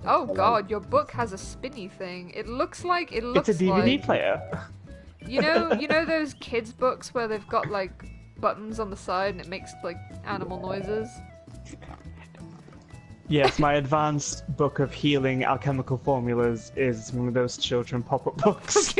Oh god, your book has a spinny thing. It looks like It's a DVD player. You know those kids' books where they've got like buttons on the side and it makes like animal noises? Yes, my advanced book of healing alchemical formulas is one of those children pop-up books.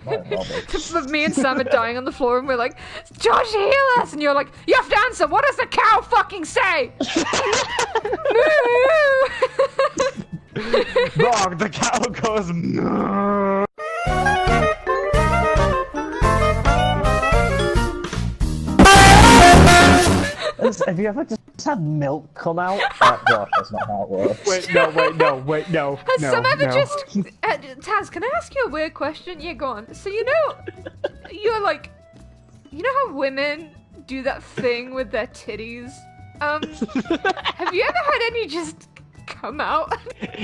But me and Sam are dying on the floor and we're like, Josh, heal us! And you're like, you have to answer, what does the cow fucking say? Wrong, the cow goes no. Have you ever just had milk come out? Gosh, that's not how it works. Wait, no. Has Sam ever just... Taz, can I ask you a weird question? Yeah, go on. So you're like... You know how women do that thing with their titties? Have you ever had any just come out?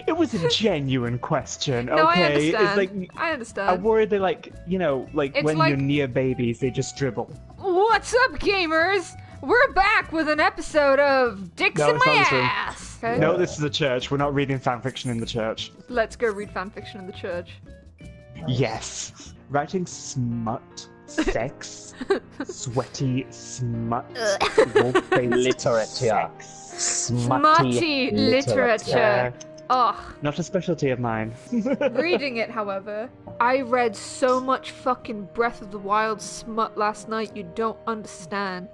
It was a genuine question, No, okay? I understand. It's like, I understand. I'm worried they like, you know, like It's when like- you're near babies, they just dribble. What's up, gamers? We're back with an episode of Dicks No, in it's My not the same. Ass. Okay? No, this is a church. We're not reading fanfiction in the church. Let's go read fanfiction in the church. Yes. Writing smut, sex, sweaty smut, Literature. sex. Smutty literature. Ugh. Not a specialty of mine. Reading it, however, I read so much fucking Breath of the Wild smut last night you don't understand.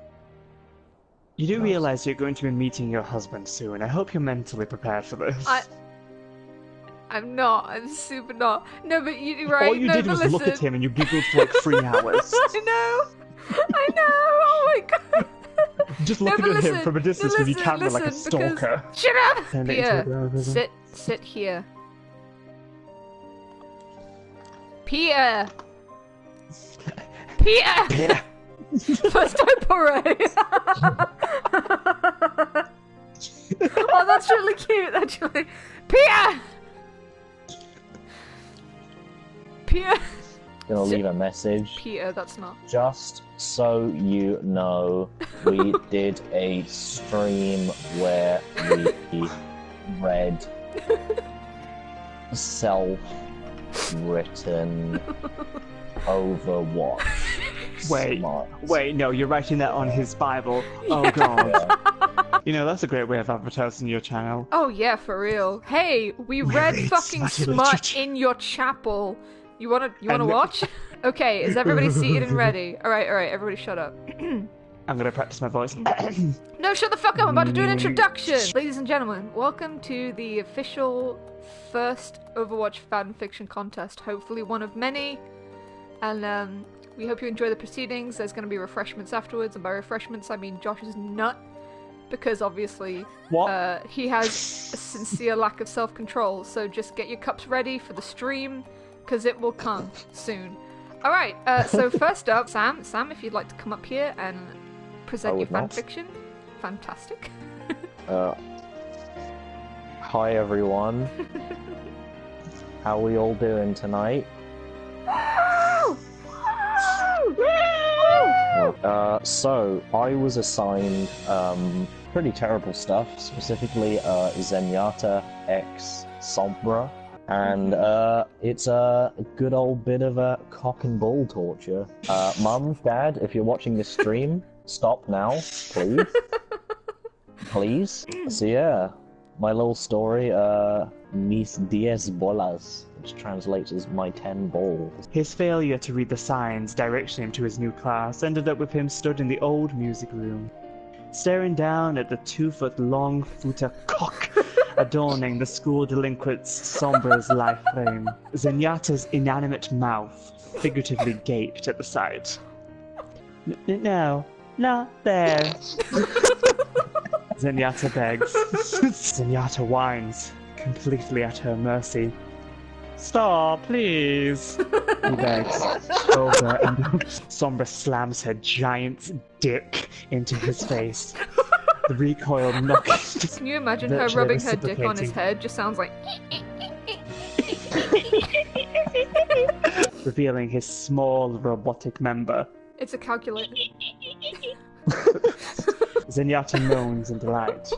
You do realize you're going to be meeting your husband soon. I hope you're mentally prepared for this. I'm not. I'm super not. No, but you're right. All you did was look at him and you giggled for like 3 hours. I know. Oh my god. Just looking at him from a distance with your camera like a because- stalker. Shut up! Turn it into a Peter, girl, sit here. Peter! Yeah. First time parade! Oh, that's really cute, actually. Peter! Peter! Gonna leave a message. Peter, that's not. Just so you know, we did a stream where we read self-written Overwatch. Wait, no, you're writing that on his Bible. Oh god. Yeah. You know, that's a great way of advertising your channel. Oh yeah, for real. Hey, we read read fucking smutty smut literature. in your chapel. You wanna And- watch? Okay, is everybody seated and ready? Alright, everybody shut up. I'm gonna practice my voice. No, shut the fuck up, I'm about to do an introduction! Ladies and gentlemen, welcome to the official first Overwatch fanfiction contest. Hopefully one of many. And we hope you enjoy the proceedings. There's gonna be refreshments afterwards, and by refreshments I mean Josh's nut. Because obviously, What? he has a sincere lack of self-control, so just get your cups ready for the stream, because it will come soon. Alright, so first up, Sam, if you'd like to come up here and present your would not. fanfiction. Fantastic. Hi everyone. How we all doing tonight? So I was assigned pretty terrible stuff, specifically Zenyatta X Sombra, and it's a good old bit of a cock and ball torture. Mum, Dad, if you're watching this stream, stop now, please. Please. So yeah, my little story, Mis 10 bolas, which translates as my 10 balls. His failure to read the signs directing him to his new class ended up with him stood in the old music room, staring down at the 2-foot-long footer cock adorning the school delinquent's Sombra's life frame. Zenyatta's inanimate mouth figuratively gaped at the sight. No, not there. Zenyatta begs. Zenyatta whines, completely at her mercy. Stop, please. He begs. Over and Sombra slams her giant dick into his face. The recoil knocks. Can you imagine her Virtually rubbing her dick on his reciprocating. head? Just sounds like... Revealing his small robotic member. It's a calculator. Zenyatta moans in delight.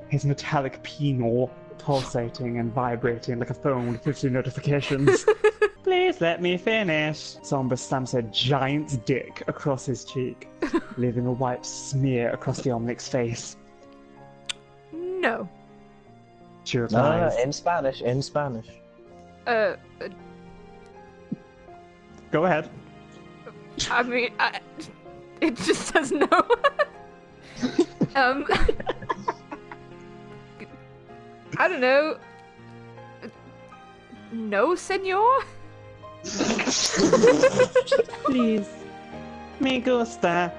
His metallic penile pulsating and vibrating like a phone with 50 notifications. Please let me finish. Sombra stamps a giant dick across his cheek, leaving a white smear across the Omnic's face. No. She No, replies, in Spanish, in Spanish. Go ahead. I mean, it just says no. I don't know. No, senor? Please. Me gusta.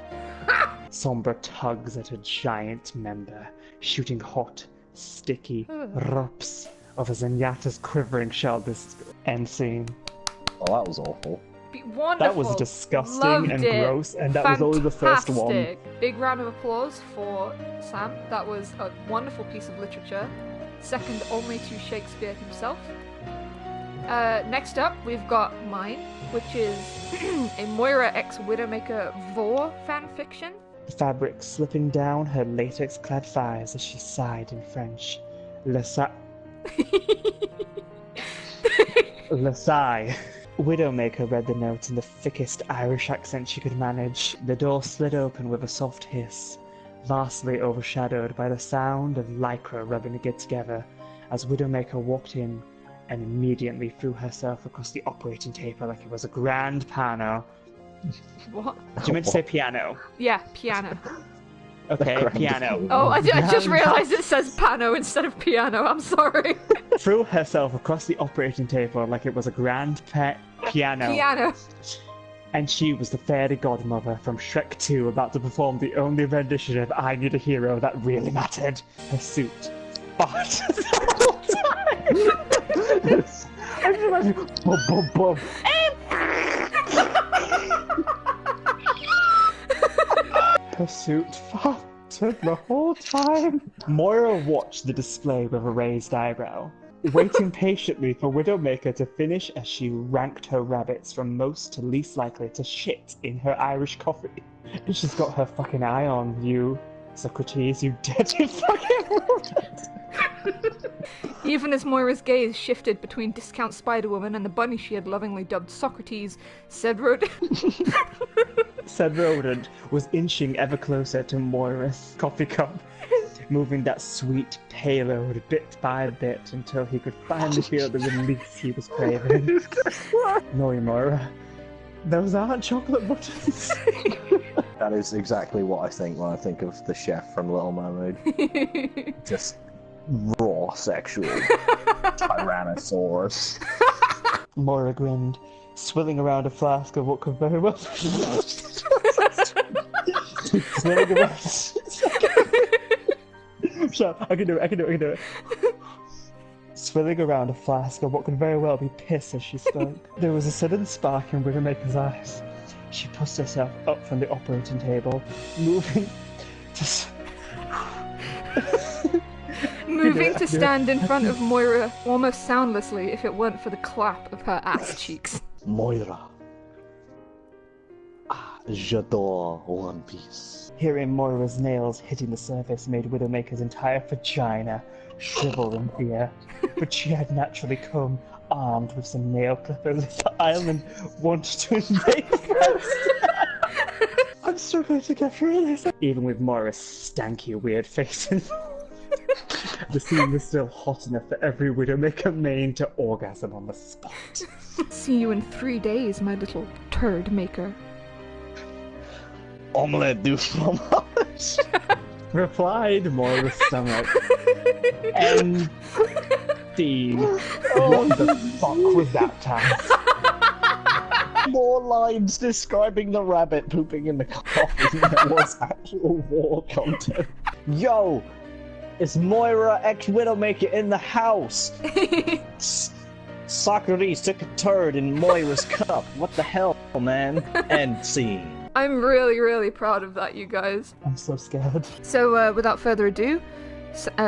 Sombra tugs at a giant member, shooting hot, sticky drops of a Zenyatta's quivering shell. This end scene. Oh, that was awful. Wonderful. That was disgusting Loved and it. gross, and that was only the first one. Fantastic. Big round of applause for Sam. That was a wonderful piece of literature. Second only to Shakespeare himself. Next up, we've got mine, which is a Moira x Widowmaker Vor fanfiction. The fabric slipping down her latex-clad thighs as she sighed in French. Le sigh. Widowmaker read the note in the thickest Irish accent she could manage. The door slid open with a soft hiss, vastly overshadowed by the sound of lycra rubbing against together as Widowmaker walked in and immediately threw herself across the operating table like it was a grand piano. What? Do you mean to say piano? Yeah, piano. Okay, piano. Oh, I just realised it says pano instead of piano. I'm sorry. Threw herself across the operating table like it was a grand piano. Piano. And she was the fairy godmother from Shrek 2 about to perform the only rendition of I Need a Hero that really mattered. Her suit. But the whole time! I just imagine boom, boom, boom. Her suit farted the whole time. Moira watched the display with a raised eyebrow, waiting patiently for Widowmaker to finish as she ranked her rabbits from most to least likely to shit in her Irish coffee. And she's got her fucking eye on you, Socrates, you dirty fucking rabbit. Even as Moira's gaze shifted between Discount Spider-Woman and the bunny she had lovingly dubbed Socrates, said rodent was inching ever closer to Moira's coffee cup, moving that sweet payload bit by bit until he could finally feel the release he was craving. No, Moira, those aren't chocolate buttons. That is exactly what I think when I think of the chef from Little Mermaid. Just raw sexual Tyrannosaurus. Moira grinned, swilling around a flask of what could very well swilling around. Shut up, I can do it. Swilling around a flask of what could very well be piss as she spoke. There was a sudden spark in Widowmaker's eyes. She pushed herself up from the operating table, moving to stand in front of Moira almost soundlessly if it weren't for the clap of her ass cheeks. Moira. J'adore One Piece. Hearing Moira's nails hitting the surface made Widowmaker's entire vagina shrivel in fear, but she had naturally come armed with some nail clippers the island wanted to invade first. I'm struggling to get through this. Even with Moira's stanky, weird face involved, the scene was still hot enough for every Widowmaker main to orgasm on the spot. See you in 3 days, my little turd maker. Omelette du fromage. Replied Moira's stomach. And what the fuck was that time? More lines describing the rabbit pooping in the coffee than there was actual war content. Yo! It's Moira x Widowmaker in the house! Socrates took a turd in Moira's cup. What the hell, man? End scene. I'm really, really proud of that, you guys. I'm so scared. So, without further ado,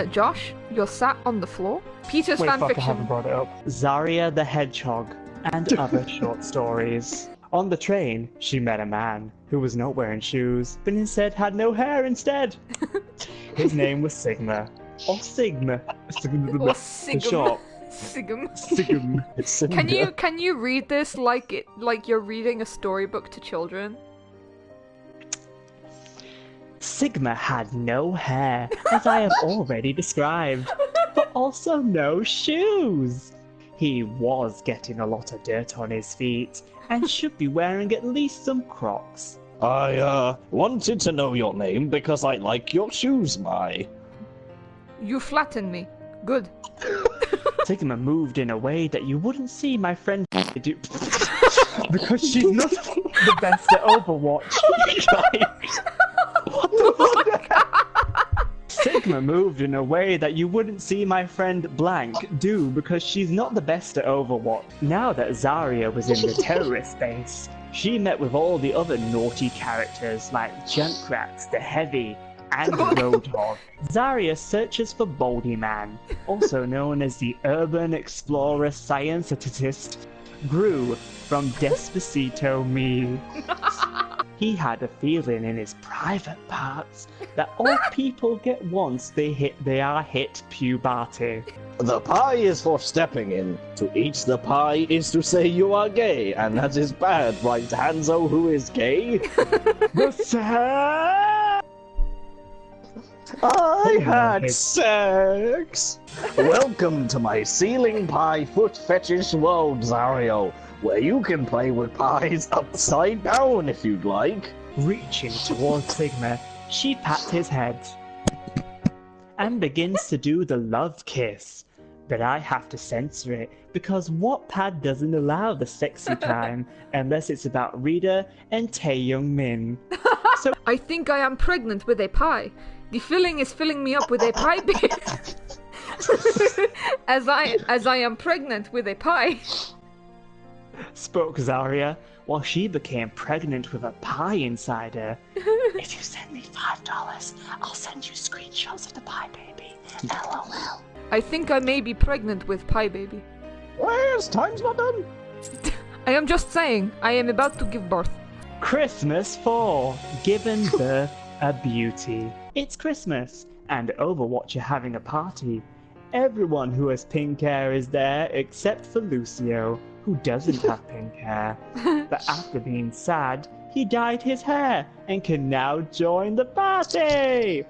Josh, you're sat on the floor. Peter's Wait, fuck, I haven't fanfiction. brought it up. Zarya the Hedgehog and other short stories. On the train, she met a man who was not wearing shoes, but instead had no hair instead. His name was Sigma. or Sigma. Or For Sigma. short. Sigma. Sigma. It's Can you read this like you're reading a storybook to children? Sigma had no hair, as I have already described, but also no shoes. He was getting a lot of dirt on his feet, and should be wearing at least some Crocs. I wanted to know your name because I like your shoes, You flatten me. Good. Sigma moved in a way that you wouldn't see my friend do. Because she's not the best at Overwatch. What the fuck? Sigma moved in a way that you wouldn't see my friend Blank do because she's not the best at Overwatch. Now that Zarya was in the terrorist base, she met with all the other naughty characters like Junkrat, the Heavy, and Roadhog. Zarya searches for Baldy Man, also known as the Urban Explorer Scientist, grew from Despacito Me. He had a feeling in his private parts that all people get once they are hit puberty. The pie is for stepping in. To eat the pie is to say you are gay, and that is bad, right, Hanzo, who is gay? I had sex! Welcome to my ceiling pie foot fetish world, Zario, where you can play with pies upside down if you'd like. Reaching towards Sigma, she pats his head and begins to do the love kiss. But I have to censor it because Wattpad doesn't allow the sexy time unless it's about Rita and Taeyoung Min. So I think I am pregnant with a pie. The filling is filling me up with a pie bit. as I am pregnant with a pie. Spoke Zarya, while she became pregnant with a pie inside her. If you send me $5, I'll send you screenshots of the pie baby. LOL. I think I may be pregnant with pie baby. Where's time's not done? I am just saying, I am about to give birth. Christmas 4, giving birth a beauty. It's Christmas, and Overwatch are having a party. Everyone who has pink hair is there except for Lucio, who doesn't have pink hair. But after being sad, he dyed his hair and can now join the party!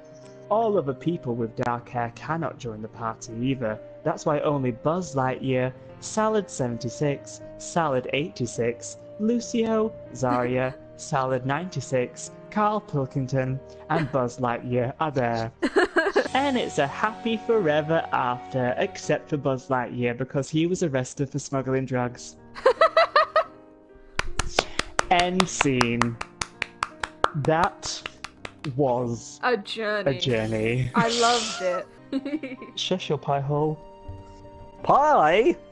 All other people with dark hair cannot join the party either. That's why only Buzz Lightyear, Salad 76, Salad 86, Lucio, Zarya, Salad 96, Carl Pilkington, and Buzz Lightyear are there. And it's a happy forever after, except for Buzz Lightyear because he was arrested for smuggling drugs. End scene. That was a journey. a journey. I loved it. Shush your pie hole. Pie?